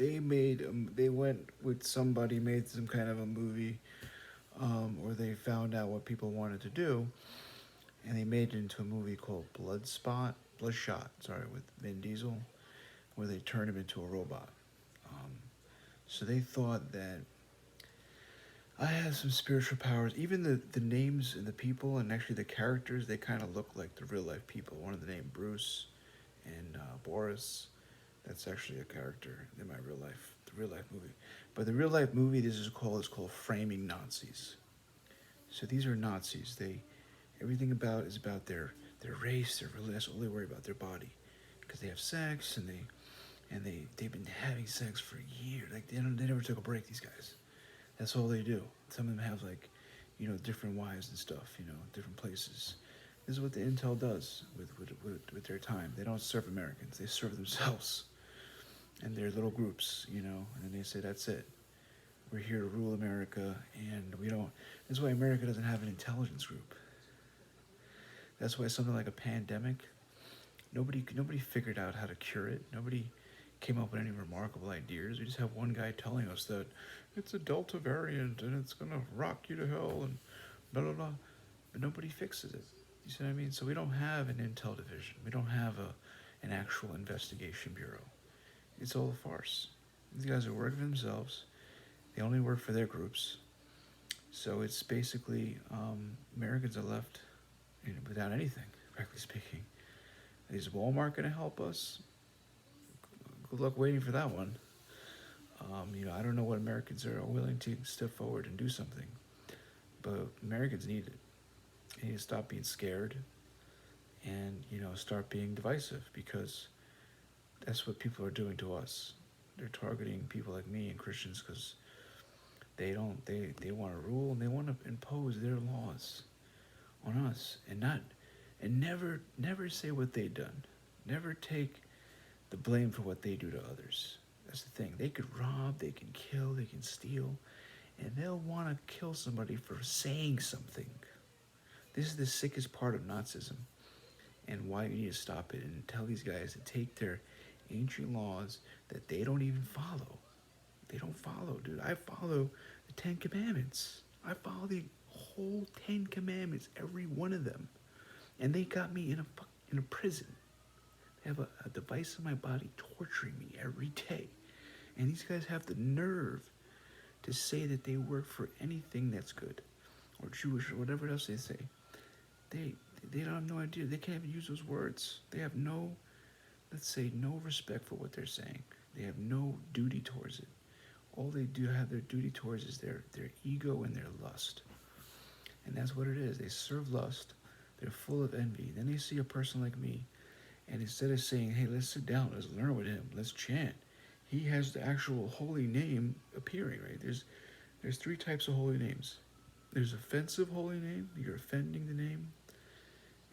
they went with somebody, made some kind of a movie, or they found out what people wanted to do, and they made it into a movie called Bloodshot, sorry, with Vin Diesel, where they turned him into a robot. Um, so they thought that I have some spiritual powers. Even the names and the people and actually the characters, they kind of look like the real life people. One of the name Bruce and Boris. That's actually a character in my real life movie. But the real life movie, this is called Framing Nazis. So these are Nazis. Everything about is about their race, their religion. That's all they worry about, their body, because they have sex and they've been having sex for years. Like they never took a break. These guys. That's all they do. Some of them have like, different wives and stuff. Different places. This is what the intel does with their time. They don't serve Americans. They serve themselves and their little groups. And then they say that's it. We're here to rule America, and we don't. That's why America doesn't have an intelligence group. That's why something like a pandemic, nobody figured out how to cure it. Nobody came up with any remarkable ideas. We just have one guy telling us that it's a Delta variant and it's gonna rock you to hell and blah blah blah, but nobody fixes it. You see what I mean? So we don't have an intel division. We don't have an actual investigation bureau. It's all a farce. These guys are working for themselves. They only work for their groups. So it's basically Americans are left without anything, practically speaking. Is Walmart going to help us? Good luck waiting for that one. I don't know what Americans are willing to step forward and do something, but Americans need it. They need to stop being scared and, start being divisive, because that's what people are doing to us. They're targeting people like me and Christians because they want to rule and they want to impose their laws on us, and never say what they've done. Never take the blame for what they do to others. That's the thing. They could rob, they can kill, they can steal, and they'll want to kill somebody for saying something. This is the sickest part of Nazism, and why you need to stop it and tell these guys to take their ancient laws that they don't even follow. They don't follow, dude. I follow the 10 Commandments. I follow the whole 10 Commandments, every one of them. And they got me in a prison. They have a device in my body torturing me every day. And these guys have the nerve to say that they work for anything that's good, or Jewish, or whatever else they say. They don't have no idea. They can't even use those words. They have no respect for what they're saying. They have no duty towards it. All they do have their duty towards is their ego and their lust. And that's what it is. They serve lust. They're full of envy. Then they see a person like me, and instead of saying, hey, let's sit down, let's learn with him, let's chant, he has the actual holy name appearing, right? There's three types of holy names. There's offensive holy name, you're offending the name.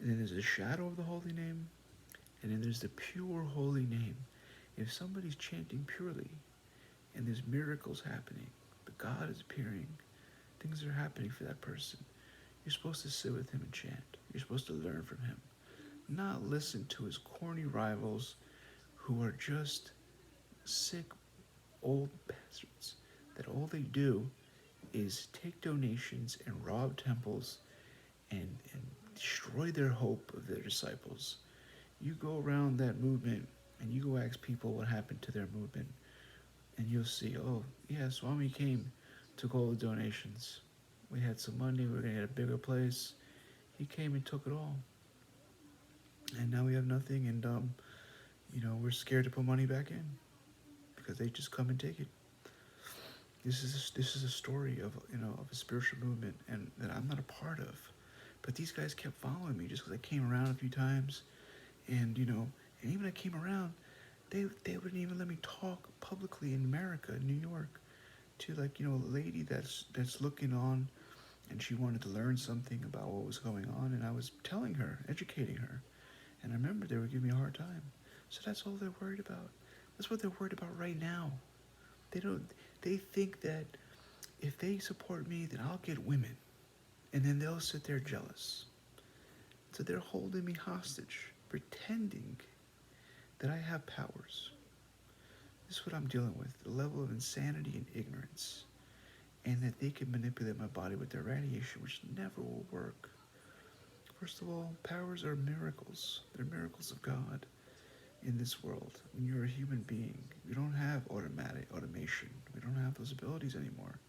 And then there's a shadow of the holy name. And then there's the pure holy name. If somebody's chanting purely, and there's miracles happening, the God is appearing, things are happening for that person, you're supposed to sit with him and chant. You're supposed to learn from him. Not listen to his corny rivals who are just sick old bastards that all they do is take donations and rob temples and destroy their hope of their disciples. You go around that movement and you go ask people what happened to their movement, and you'll see, oh yeah, Swami came, took all the donations. We had some money, we were gonna get a bigger place. He came and took it all. And now we have nothing, and we're scared to put money back in because they just come and take it. This is a story of a spiritual movement, and that I'm not a part of. But these guys kept following me just because I came around a few times, and even when I came around, they wouldn't even let me talk publicly in America, in New York, to a lady that's looking on, and she wanted to learn something about what was going on, and I was telling her, educating her, and I remember they were giving me a hard time. So that's all they're worried about. That's what they're worried about right now. They think that if they support me, then I'll get women, and then they'll sit there jealous. So they're holding me hostage, pretending that I have powers. This is what I'm dealing with, the level of insanity and ignorance. And that they can manipulate my body with their radiation, which never will work. First of all, powers are miracles. They're miracles of God in this world. When you're a human being, we don't have automation. We don't have those abilities anymore.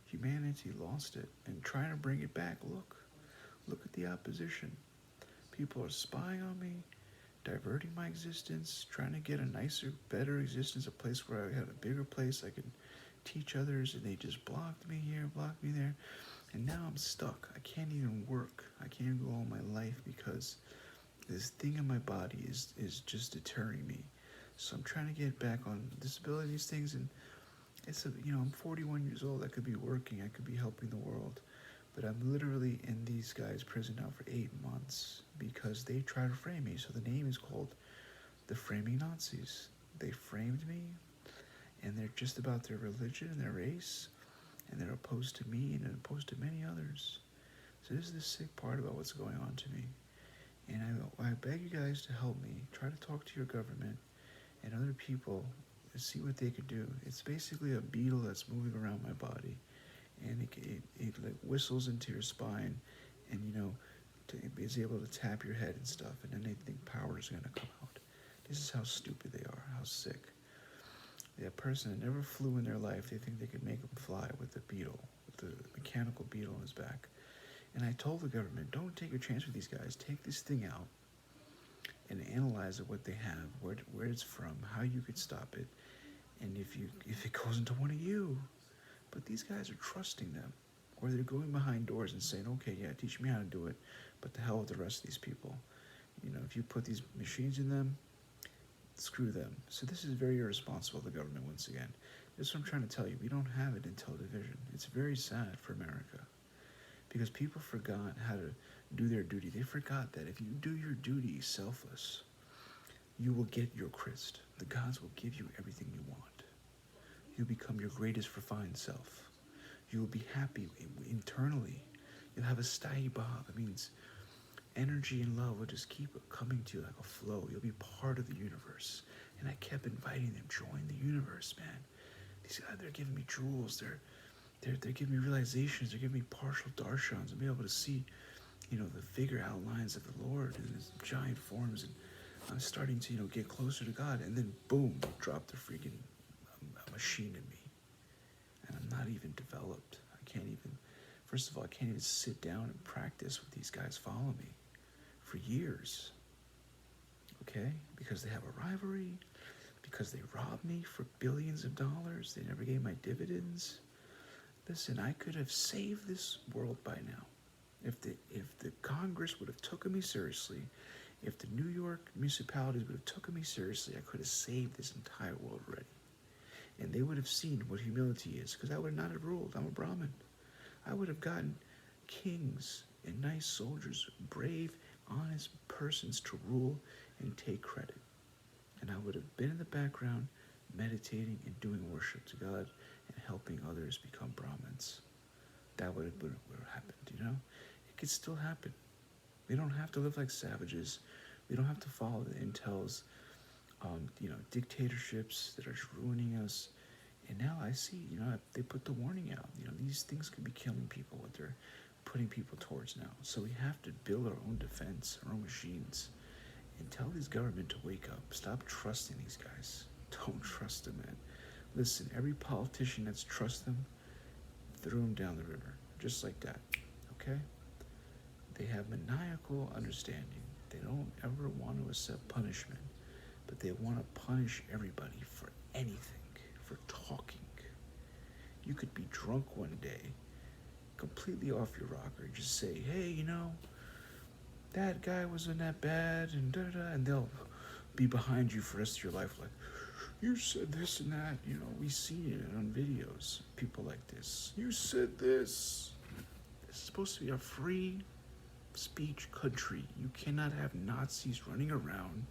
Humanity lost it, and trying to bring it back. Look at the opposition. People are spying on me, diverting my existence, trying to get a nicer, better existence, a place where I had a bigger place I could teach others, and they just blocked me here, blocked me there, and now I'm stuck. I can't even work. I can't go all my life because this thing in my body is just deterring me. So I'm trying to get back on disability, these things, and I'm 41 years old. I could be working. I could be helping the world, but I'm literally in these guys' prison now for 8 months because they try to frame me. So the name is called the Framing Nazis. They framed me, and they're just about their religion and their race, and they're opposed to me and opposed to many others. So this is the sick part about what's going on to me. And I beg you guys to help me. Try to talk to your government and other people and see what they could do. It's basically a beetle that's moving around my body, and it like whistles into your spine, and is able to tap your head and stuff, and then they think power is going to come out. This is how stupid they are, how sick. That person that never flew in their life, they think they could make them fly with the beetle, with the mechanical beetle on his back. And I told the government, don't take a chance with these guys. Take this thing out and analyze it, what they have, where it's from, how you could stop it, and if it goes into one of you. But these guys are trusting them, or they're going behind doors and saying, okay, yeah, teach me how to do it, but the hell with the rest of these people. If you put these machines in them, screw them. So this is very irresponsible of the government once again. This is what I'm trying to tell you. We don't have it until division. It's very sad for America because people forgot how to do their duty. They forgot that if you do your duty selfless, you will get your Christ. The gods will give you everything you want. You'll become your greatest refined self. You will be happy internally. You'll have a stai bhav. It means energy and love will just keep coming to you like a flow. You'll be part of the universe. And I kept inviting them, join the universe, man. These guys, they're giving me jewels. They're giving me realizations. They're giving me partial darshans and be able to see, the figure outlines of the Lord in his giant forms. And I'm starting to, get closer to God. And then, boom, drop the freaking machine in me. And I'm not even developed. First of all, I can't even sit down and practice with these guys follow me for years. Okay? Because they have a rivalry, because they robbed me for billions of dollars, they never gave my dividends. Listen, I could have saved this world by now. If the Congress would have taken me seriously, if the New York municipalities would have taken me seriously, I could have saved this entire world already. And they would have seen what humility is, because I would not have ruled. I'm a Brahmin. I would have gotten kings and nice soldiers, brave, honest persons to rule and take credit. And I would have been in the background, meditating and doing worship to God and helping others become Brahmins. That would have happened, It could still happen. We don't have to live like savages. We don't have to follow the intels, dictatorships that are ruining us. And now I see, they put the warning out. These things could be killing people, what they're putting people towards now. So we have to build our own defense, our own machines, and tell this government to wake up. Stop trusting these guys. Don't trust them, man. Listen, every politician that's trust them, threw them down the river, just like that, okay? They have maniacal understanding. They don't ever want to accept punishment, but they want to punish everybody for anything. For talking. You could be drunk one day, completely off your rocker, just say, hey, that guy wasn't that bad, and da-da, and they'll be behind you for the rest of your life like, you said this and that, we see it on videos, people like this. You said this. This is supposed to be a free speech country. You cannot have Nazis running around.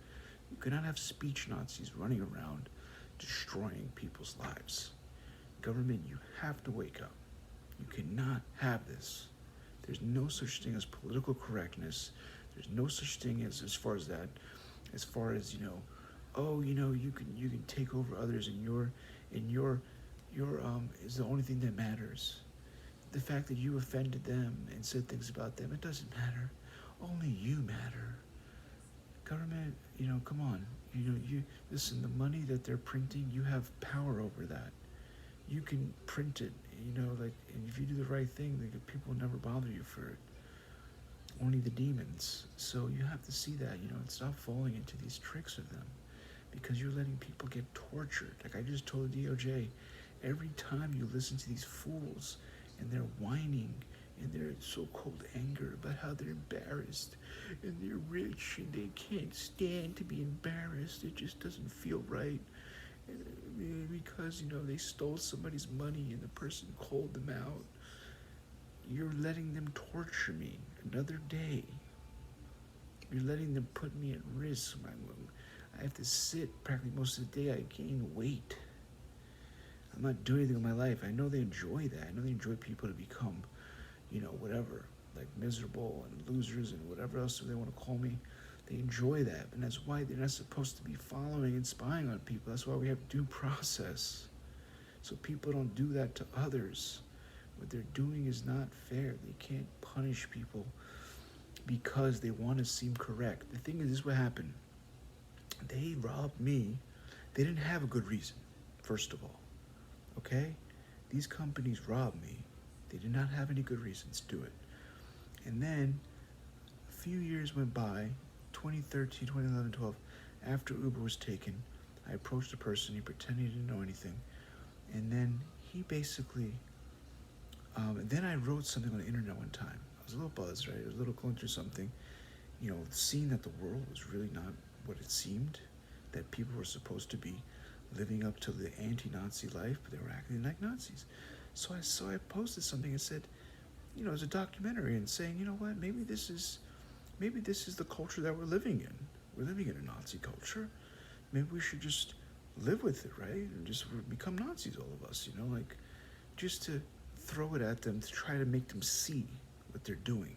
You cannot have speech Nazis running around destroying people's lives. Government, you have to wake up. You cannot have this. There's no such thing as political correctness. There's no such thing as far as that. As far as, oh, you can take over others, and your is the only thing that matters. The fact that you offended them and said things about them, it doesn't matter. Only you matter. Government, come on. You listen. The money that they're printing, you have power over that. You can print it. And if you do the right thing, people will never bother you for it. Only the demons. So you have to see that, and stop falling into these tricks of them, because you're letting people get tortured. Like I just told the DOJ, every time you listen to these fools and they're whining and their so-called anger about how they're embarrassed and they're rich and they can't stand to be embarrassed, it just doesn't feel right, because they stole somebody's money and the person called them out. You're letting them torture me another day. You're letting them put me at risk. I have to sit practically most of the day. I gain weight. I'm not doing anything with my life. I know they enjoy that. I know they enjoy people to become, whatever, like miserable and losers and whatever else they want to call me. They enjoy that. And that's why they're not supposed to be following and spying on people. That's why we have due process. So people don't do that to others. What they're doing is not fair. They can't punish people because they want to seem correct. The thing is, this is what happened. They robbed me. They didn't have a good reason, first of all. Okay? These companies robbed me. They did not have any good reasons to do it. And then a few years went by, 2013, 2011, 12, after Uber was taken, I approached a person. He pretended he didn't know anything. And then he basically... then I wrote something on the internet one time. I was a little buzzed, right? I was a little going through something. Seeing that the world was really not what it seemed, that people were supposed to be living up to the anti-Nazi life, but they were acting like Nazis. So I posted something and said, it's a documentary, and saying, what, maybe this is the culture that we're living in. We're living in a Nazi culture. Maybe we should just live with it, right? And just become Nazis, all of us, just to throw it at them, to try to make them see what they're doing.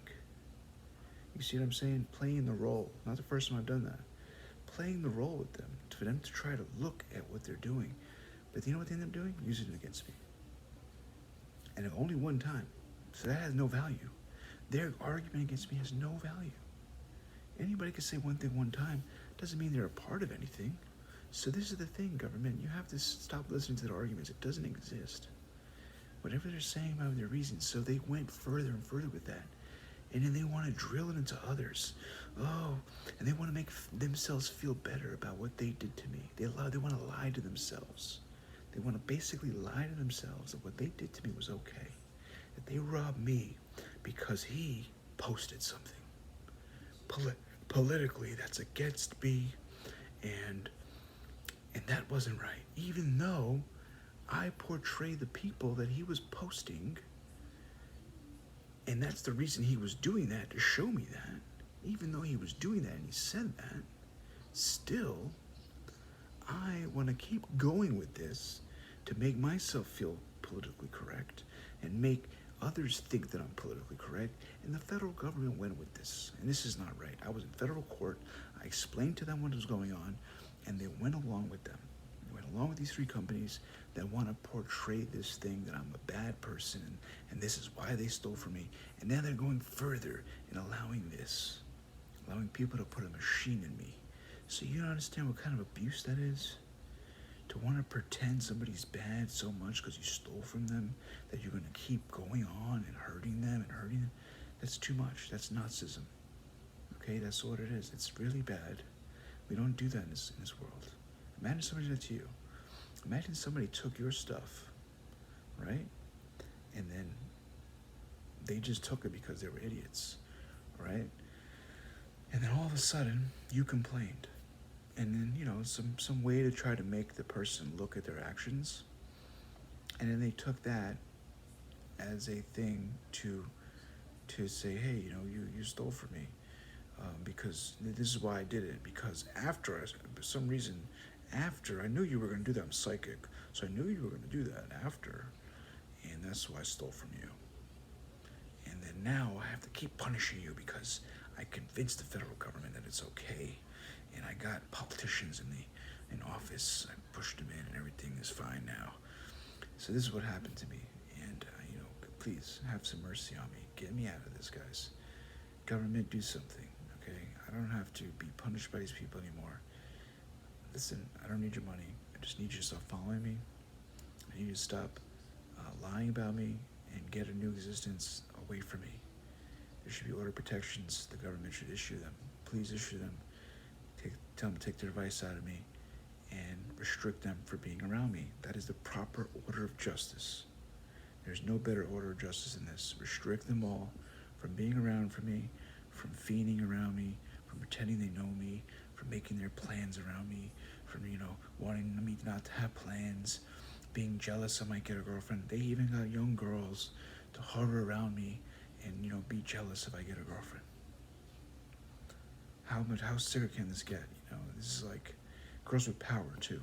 You see what I'm saying? Playing the role. Not the first time I've done that. Playing the role with them, for them to try to look at what they're doing. But you know what they end up doing? Using it against me. And only one time. So that has no value. Their argument against me has no value. Anybody can say one thing one time. Doesn't mean they're a part of anything. So this is the thing, government. You have to stop listening to their arguments. It doesn't exist. Whatever they're saying about their reasons. So they went further and further with that. And then they want to drill it into others. Oh, and they want to make themselves feel better about what they did to me. They want to lie to themselves. They want to basically lie to themselves that what they did to me was okay. That they robbed me because he posted something. Politically, that's against me. And that wasn't right. Even though I portray the people that he was posting, and that's the reason he was doing that, to show me that. Even though he was doing that and he said that, still, I want to keep going with this to make myself feel politically correct and make others think that I'm politically correct. And the federal government went with this. And this is not right. I was in federal court. I explained to them what was going on, and they went along with them. They went along with these three companies that want to portray this thing that I'm a bad person, and this is why they stole from me. And now they're going further in allowing this, allowing people to put a machine in me. So you don't understand what kind of abuse that is? To want to pretend somebody's bad so much because you stole from them, that you're going to keep going on and hurting them. That's too much. That's Nazism. Okay, that's what it is. It's really bad. We don't do that in this world. Imagine somebody did that to you. Imagine somebody took your stuff, right? And then they just took it because they were idiots, right? And then all of a sudden, you complained. And then, some way to try to make the person look at their actions. And then they took that as a thing to say, hey, you stole from me. Because this is why I did it. Because for some reason, after I knew you were going to do that, I'm psychic. So I knew you were going to do that after. And that's why I stole from you. And then now I have to keep punishing you because I convinced the federal government that it's okay. And I got politicians in in office. I pushed him in, and everything is fine now. So this is what happened to me, and please have some mercy on me. Get me out of this, guys. Government, do something, okay? I don't have to be punished by these people anymore. Listen, I don't need your money. I just need you to stop following me. I need you to stop lying about me and get a new existence away from me. There should be order protections. The government should issue them. Please issue them. Tell them to take their device out of me and restrict them for being around me. That is the proper order of justice. There's no better order of justice than this. Restrict them all from being around for me, from fiending around me, from pretending they know me, from making their plans around me, from, wanting me not to have plans, being jealous I might get a girlfriend. They even got young girls to hover around me and, be jealous if I get a girlfriend. How sicker can this get? This is like girls with power too.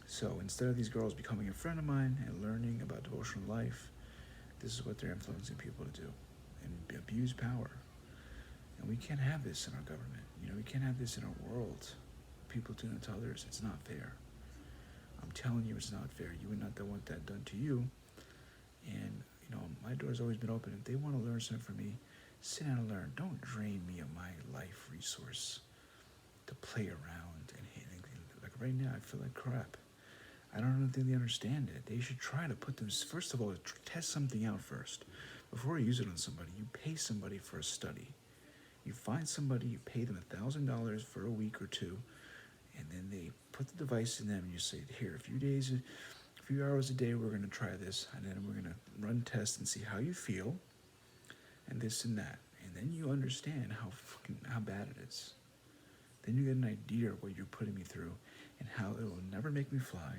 So instead of these girls becoming a friend of mine and learning about devotional life, this is what they're influencing people to do and abuse power. And we can't have this in our government. We can't have this in our world. People doing it to others. It's not fair. I'm telling you, it's not fair. You would not want that done to you. And, my door's always been open. If they want to learn something from me, sit down and learn. Don't drain me of my life resource to play around. And like right now, I feel like crap. I don't think they understand it. They should try to put them, first of all, test something out first. Before you use it on somebody, you pay somebody for a study. You find somebody, you pay them $1,000 for a week or two, and then they put the device in them and you say, here, a few hours a day, we're going to try this, and then we're going to run tests and see how you feel, and this and that. And then you understand how bad it is. Then you get an idea of what you're putting me through and how it will never make me fly.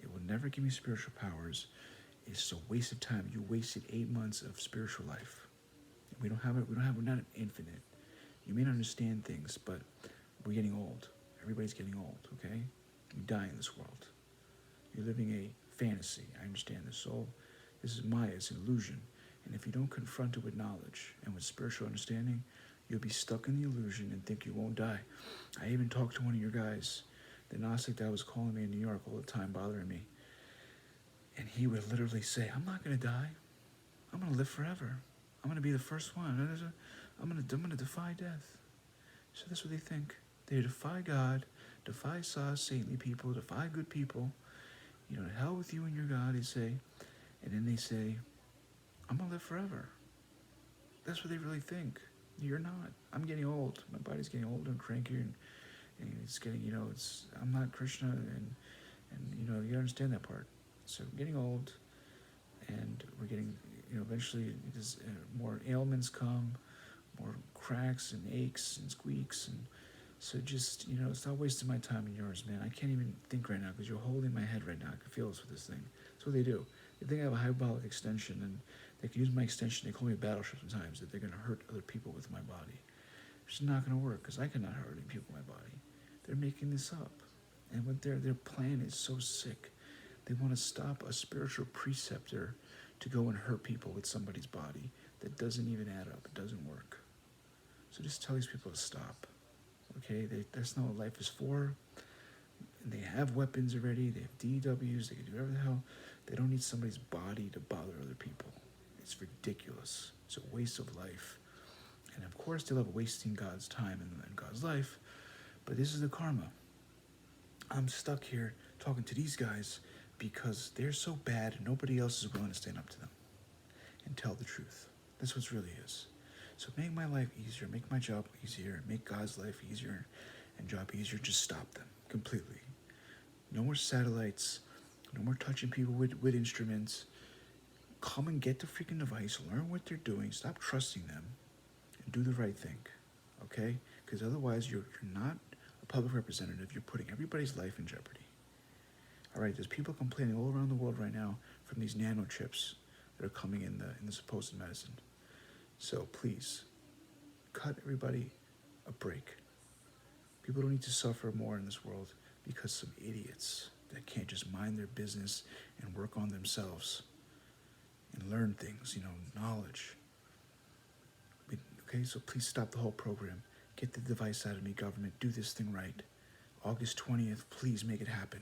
It will never give me spiritual powers. It's just a waste of time. You wasted 8 months of spiritual life. We're not infinite. You may not understand things, but we're getting old. Everybody's getting old, okay? You die in this world. You're living a fantasy. I understand this. So this is Maya. It's an illusion. And if you don't confront it with knowledge and with spiritual understanding, you'll be stuck in the illusion and think you won't die. I even talked to one of your guys, the Gnostic that was calling me in New York all the time, bothering me. And he would literally say, I'm not going to die. I'm going to live forever. I'm going to be the first one. I'm going to defy death. So that's what they think. They defy God, defy saintly people, defy good people. Hell with you and your God, they say. And then they say, I'm going to live forever. That's what they really think. You're not. I'm getting old. My body's getting older and crankier, and it's getting, I'm not Krishna, and you understand that part. So I'm getting old, and we're getting, eventually more ailments come, more cracks and aches and squeaks, and so just, stop wasting my time and yours, man. I can't even think right now because you're holding my head right now. I can feel this with this thing. That's what they do. They think I have a hyperbolic extension, and they can use my extension. They call me a battleship sometimes, that they're going to hurt other people with my body. It's not going to work because I cannot hurt any people with my body. They're making this up. And what their plan is so sick. They want to stop a spiritual preceptor to go and hurt people with somebody's body. That doesn't even add up. It doesn't work. So just tell these people to stop. Okay? That's not what life is for. And they have weapons already. They have DWs. They can do whatever the hell. They don't need somebody's body to bother other people. It's ridiculous. It's a waste of life. And of course, they love wasting God's time and God's life. But this is the karma. I'm stuck here talking to these guys because they're so bad and nobody else is willing to stand up to them and tell the truth. That's what it really is. So make my life easier, make my job easier, make God's life easier and job easier. Just stop them completely. No more satellites, no more touching people with instruments. Come and get the freaking device, learn what they're doing, stop trusting them, and do the right thing, okay? Because otherwise you're not a public representative. You're putting everybody's life in jeopardy. All right, there's people complaining all around the world right now from these nanochips that are coming in the supposed medicine. So please, cut everybody a break. People don't need to suffer more in this world because some idiots that can't just mind their business and work on themselves and learn things, knowledge. Okay, so please stop the whole program. Get the device out of me, government. Do this thing right. August 20th. Please make it happen.